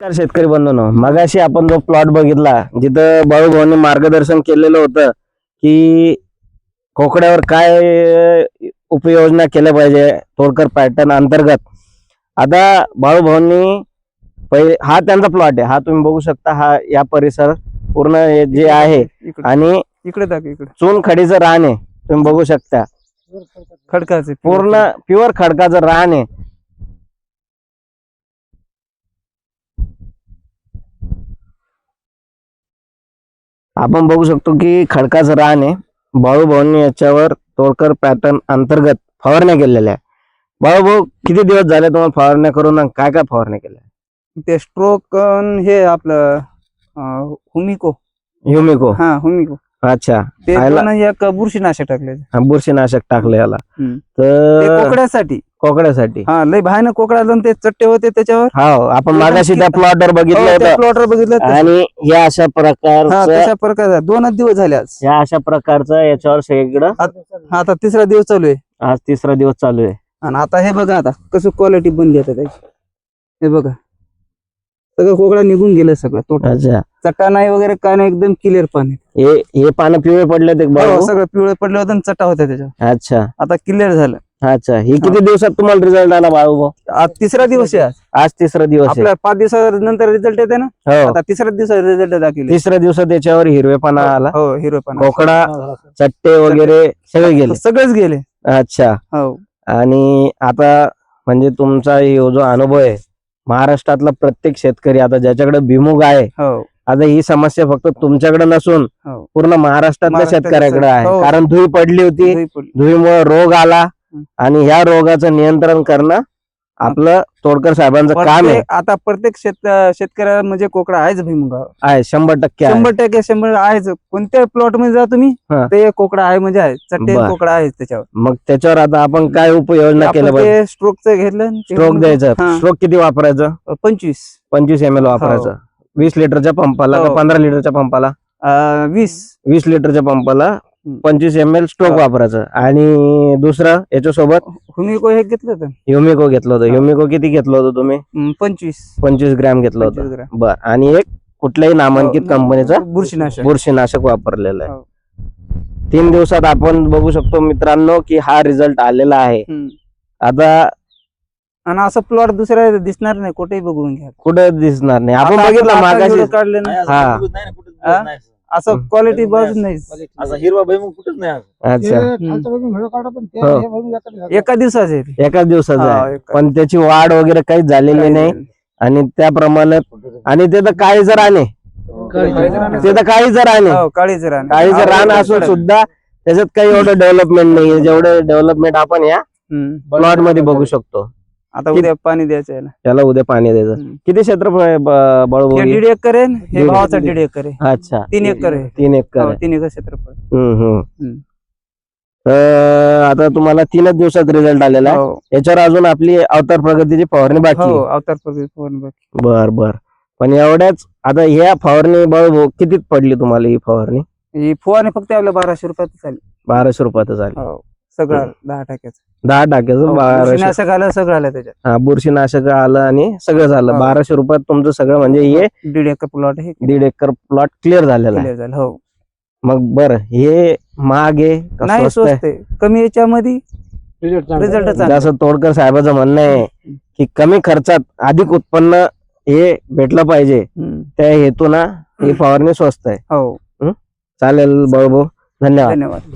नमस्कार शेतकरी बंधूंनो, मगाशी आपण जो प्लॉट बघितला जिथं बाळूभाऊंनी मार्गदर्शन केलेलं होतं की कोकड्यावर काय उपाययोजना केल्या पाहिजे तोडकर पॅटर्न अंतर्गत. आता बाळूभाऊंनी पहिले हा त्यांचा प्लॉट आहे, हा तुम्ही बघू शकता, हा या परिसर पूर्ण जे आहे आणि इकडे चुनखडीचं रान आहे, तुम्ही बघू शकता खडकाचे पूर्ण प्युअर खडकाचं रान आहे. आपण बघू शकतो की खडकाचं रान आहे. बाळूभाऊंनी याच्यावर तोडकर पॅटर्न अंतर्गत फवारण्या केलेल्या आहे. बाळूभाऊ, किती दिवस झाले तुम्हाला फवारण्या करून आणि काय काय फवारण्या केल्या? ते स्ट्रोक हे आपलं हुमिको. हुमिको. अच्छा, ते एक बुरशीनाशक टाकले, बुरशीनाशक टाकले याला तर कोकड्यासाठी. हा, लय भयानक कोकड्या ते चट्टे होते त्याच्यावर. हा, आपण मागाशी त्या प्लॉटवर बघितलं आणि या अशा प्रकारचं 2 दिवस झाले आज. या अशा प्रकारचं याच्यावर सगळीकडं आता 3रा दिवस चालू आहे. आज 3रा दिवस चालू आहे. आणि आता हे बघा, आता कसं क्वालिटी बनली आता त्याची. हे बघा, सगळं कोकडा निघून गेलं सगळं टोटल. अच्छा, चट्टा नाही वगैरे काय नाही, एकदम क्लिअर पाणी. हे पानं पिवळे पडले ते सगळं पिवळे पडले होते, चट्टा होता त्याच्यावर. अच्छा, आता क्लिअर झालं. अच्छा, ही किती दिवसात तुम्हाला रिझल्ट आला बाळूभाऊ? आज 3रा दिवस आहे. आज 3रा दिवस आहे. आपल्या 5 दिवसानंतर रिझल्ट येते ना. हो, आता 3ऱ्या दिवसात रिझल्ट दाखवले. 3ऱ्या दिवसात त्याच्यावर हिरवेपणा आला. हो, हिरवेपणा, कोकडा, चट्टे वगैरे सगळे गेले. सगळेच गेले. अच्छा. हो. आणि आता म्हणजे तुमचा जो अनुभव आहे, महाराष्ट्रातला प्रत्येक शेतकरी आता ज्याच्याकडे भिमुग आहे, हो, आता ही समस्या फक्त तुमच्याकडे नसून पूर्ण महाराष्ट्रातल्या शेतकऱ्याकडे आहे. कारण धुई पडली होती, धुईमुळे रोग आला आणि ह्या रोगाचं नियंत्रण करणं आपलं तोडकर साहेबांचं काम आहे. आता प्रत्येक शेतकऱ्याला म्हणजे कोकडा आहेच, भुईमुग आहे 100% आहे. 100% आहेच. कोणत्या प्लॉट मध्ये जा तुम्ही, ते कोकडा आहे म्हणजे आहे, चट्टे कोकडा आहे त्याच्यावर. मग त्याच्यावर आता आपण काय उपाययोजना केलं पाहिजे? स्ट्रोकचं घेतलं. स्ट्रोक द्यायचं. स्ट्रोक किती वापरायचं? 25 ml वापरायचं. 20 लिटरच्या पंपाला का 15 लिटरच्या पंपाला? 20 लिटरच्या पंपाला 25 ml स्ट्रोक वापरायचं. आणि दुसरं याच्यासोबत हुमिको हे घेतलं होतं. ह्युमिको घेतलं होतं. ह्युमिको किती घेतलं होतं तुम्ही? 25 ग्रॅम घेतलं होतं. बर. आणि एक कुठल्याही नामांकित कंपनीचं बुरशीनाशक वापरलेलं आहे. 3 दिवसात आपण बघू शकतो मित्रांनो की हा रिझल्ट आलेला आहे. आता आणि असं प्लॉट दुसऱ्या दिसणार नाही, कुठेही बघून घ्या, कुठे दिसणार नाही. आपण बघितलं मागाशी काढले ना, असं क्वालिटी बघ नाही, असं हिरवा भुईमुग कुठेच नाही. अच्छा, एकाच दिवसाचं आहे, पण त्याची वाढ वगैरे काहीच झालेली नाही. आणि त्याप्रमाणे आणि ते तर काळीचं रान आहे, काळीचं रान असून सुद्धा त्याच्यात काही एवढं डेव्हलपमेंट नाही, जेवढं डेव्हलपमेंट आपण या प्लॉट मध्ये बघू शकतो. आता उद्या पाणी द्यायचं आहे ना, त्याला उद्या पाणी द्यायचं. किती क्षेत्रफळ आहे बाळूभाऊ? 1.5 एकर आहे. हे भावाचं 1.5 एकर आहे. अच्छा, 3 एकर आहे. 3 एकर 3 एकर क्षेत्रफळ. तर आता तुम्हाला 3च दिवसात रिझल्ट आलेला आहे. याच्यावर अजून आपली अवतार प्रगतीची फवारणी बाकी आहे. अवतार प्रगती फवारणी बाकी. बर. पण एवढ्याच आता ह्या फवारणी बाळूभाऊ कितीत पडली तुम्हाला ही फवारणी? ही फवारणी फक्त आपल्या 1200 रुपयात झाली. 1200 रुपयात झाली. सगळं 10 टाक्याचं. 10 टाक्याचं 1200. बुरशीनाशक आलं, सगळं आलं त्याच्यात. हा, बुरशीनाशक आलं आणि सगळं झालं. 1200 रुपयात तुमचं सगळं म्हणजे हे 1.5 एकर प्लॉट आहे. 1.5 एकर प्लॉट क्लिअर झालेला आहे. हो. मग बरं, हे महाग आहे नाही, स्वस्त आहे, कमी याच्यामध्ये रिझल्ट. जसं तोडकर साहेबांचं म्हणणं आहे की कमी खर्चात अधिक उत्पन्न हे भेटलं पाहिजे, त्या हेतून ही फवारणी स्वस्त आहे. हो. चालेल बाळूभाऊ, धन्यवाद.